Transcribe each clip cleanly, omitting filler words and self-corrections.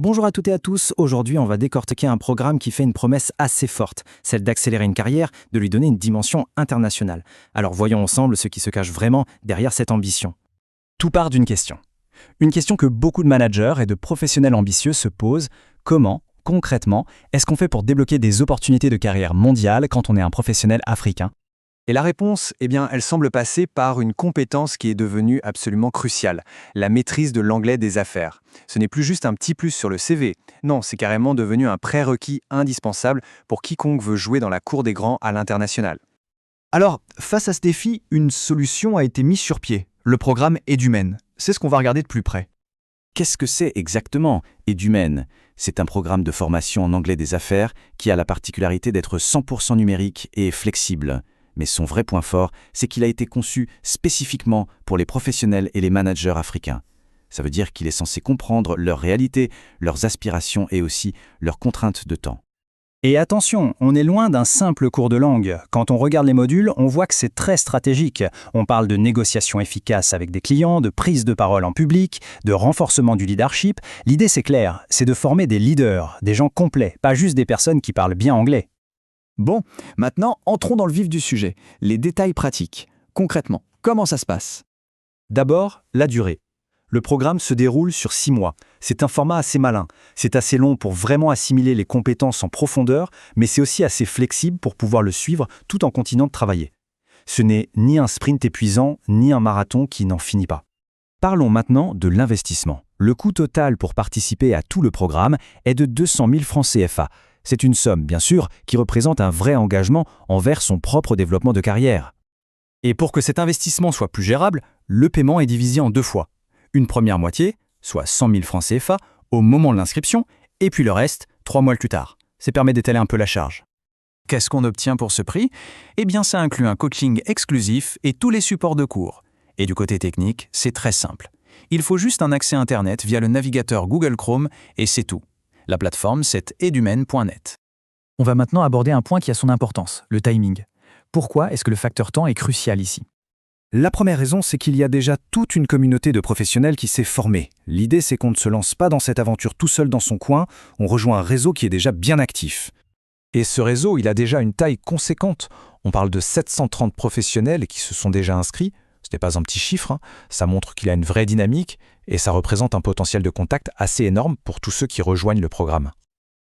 Bonjour à toutes et à tous, aujourd'hui on va décortiquer un programme qui fait une promesse assez forte, celle d'accélérer une carrière, de lui donner une dimension internationale. Alors voyons ensemble ce qui se cache vraiment derrière cette ambition. Tout part d'une question. Une question que beaucoup de managers et de professionnels ambitieux se posent. Comment, concrètement, est-ce qu'on fait pour débloquer des opportunités de carrière mondiale quand on est un professionnel africain ? Et la réponse, elle semble passer par une compétence qui est devenue absolument cruciale, la maîtrise de l'anglais des affaires. Ce n'est plus juste un petit plus sur le CV, non, c'est carrément devenu un prérequis indispensable pour quiconque veut jouer dans la cour des grands à l'international. Alors, face à ce défi, une solution a été mise sur pied. Le programme Edumen. C'est ce qu'on va regarder de plus près. Qu'est-ce que c'est exactement Edumen ? C'est un programme de formation en anglais des affaires qui a la particularité d'être 100% numérique et flexible. Mais son vrai point fort, c'est qu'il a été conçu spécifiquement pour les professionnels et les managers africains. Ça veut dire qu'il est censé comprendre leur réalité, leurs aspirations et aussi leurs contraintes de temps. Et attention, on est loin d'un simple cours de langue. Quand on regarde les modules, on voit que c'est très stratégique. On parle de négociation efficace avec des clients, de prise de parole en public, de renforcement du leadership. L'idée c'est clair, c'est de former des leaders, des gens complets, pas juste des personnes qui parlent bien anglais. Bon, maintenant, entrons dans le vif du sujet. Les détails pratiques. Concrètement, comment ça se passe ? D'abord, la durée. Le programme se déroule sur 6 mois. C'est un format assez malin. C'est assez long pour vraiment assimiler les compétences en profondeur, mais c'est aussi assez flexible pour pouvoir le suivre tout en continuant de travailler. Ce n'est ni un sprint épuisant, ni un marathon qui n'en finit pas. Parlons maintenant de l'investissement. Le coût total pour participer à tout le programme est de 200 000 francs CFA. C'est une somme, bien sûr, qui représente un vrai engagement envers son propre développement de carrière. Et pour que cet investissement soit plus gérable, le paiement est divisé en 2 fois. Une première moitié, soit 100 000 francs CFA, au moment de l'inscription, et puis le reste, 3 mois plus tard. Ça permet d'étaler un peu la charge. Qu'est-ce qu'on obtient pour ce prix ? Eh bien, ça inclut un coaching exclusif et tous les supports de cours. Et du côté technique, c'est très simple. Il faut juste un accès Internet via le navigateur Google Chrome et c'est tout. La plateforme, c'est edumen.net. On va maintenant aborder un point qui a son importance, le timing. Pourquoi est-ce que le facteur temps est crucial ici ? La première raison, c'est qu'il y a déjà toute une communauté de professionnels qui s'est formée. L'idée, c'est qu'on ne se lance pas dans cette aventure tout seul dans son coin, on rejoint un réseau qui est déjà bien actif. Et ce réseau, il a déjà une taille conséquente. On parle de 730 professionnels qui se sont déjà inscrits. Ce n'est pas un petit chiffre, ça montre qu'il a une vraie dynamique et ça représente un potentiel de contact assez énorme pour tous ceux qui rejoignent le programme.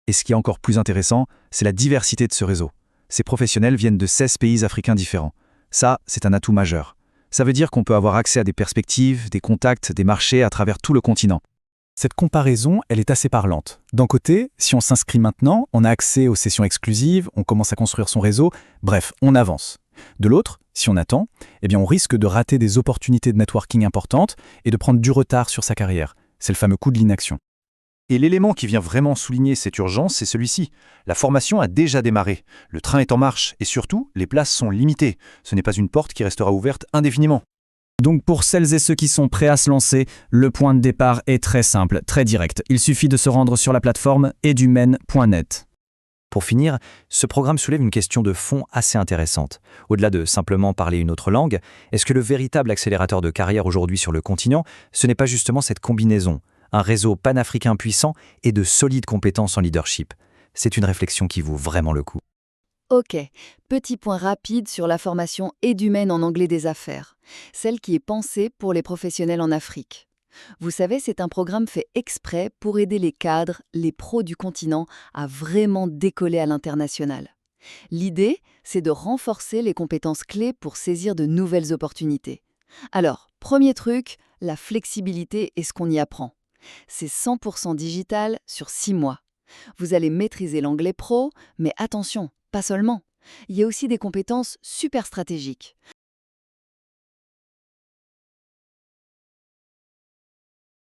Et ce qui est encore plus intéressant, c'est la diversité de ce réseau. Ces professionnels viennent de 16 pays africains différents. Ça, c'est un atout majeur. Ça veut dire qu'on peut avoir accès à des perspectives, des contacts, des marchés à travers tout le continent. Cette comparaison, elle est assez parlante. D'un côté, si on s'inscrit maintenant, on a accès aux sessions exclusives, on commence à construire son réseau, bref, on avance. De l'autre, si on attend, on risque de rater des opportunités de networking importantes et de prendre du retard sur sa carrière. C'est le fameux coup de l'inaction. Et l'élément qui vient vraiment souligner cette urgence, c'est celui-ci. La formation a déjà démarré, le train est en marche et surtout, les places sont limitées. Ce n'est pas une porte qui restera ouverte indéfiniment. Donc pour celles et ceux qui sont prêts à se lancer, le point de départ est très simple, très direct. Il suffit de se rendre sur la plateforme edumen.net. Pour finir, ce programme soulève une question de fond assez intéressante. Au-delà de simplement parler une autre langue, est-ce que le véritable accélérateur de carrière aujourd'hui sur le continent, ce n'est pas justement cette combinaison, un réseau panafricain puissant et de solides compétences en leadership ? C'est une réflexion qui vaut vraiment le coup. Ok, petit point rapide sur la formation Edumen en anglais des affaires, celle qui est pensée pour les professionnels en Afrique. Vous savez, c'est un programme fait exprès pour aider les cadres, les pros du continent à vraiment décoller à l'international. L'idée, c'est de renforcer les compétences clés pour saisir de nouvelles opportunités. Alors, premier truc, la flexibilité et ce qu'on y apprend. C'est 100% digital sur 6 mois. Vous allez maîtriser l'anglais pro, mais attention, pas seulement. Il y a aussi des compétences super stratégiques.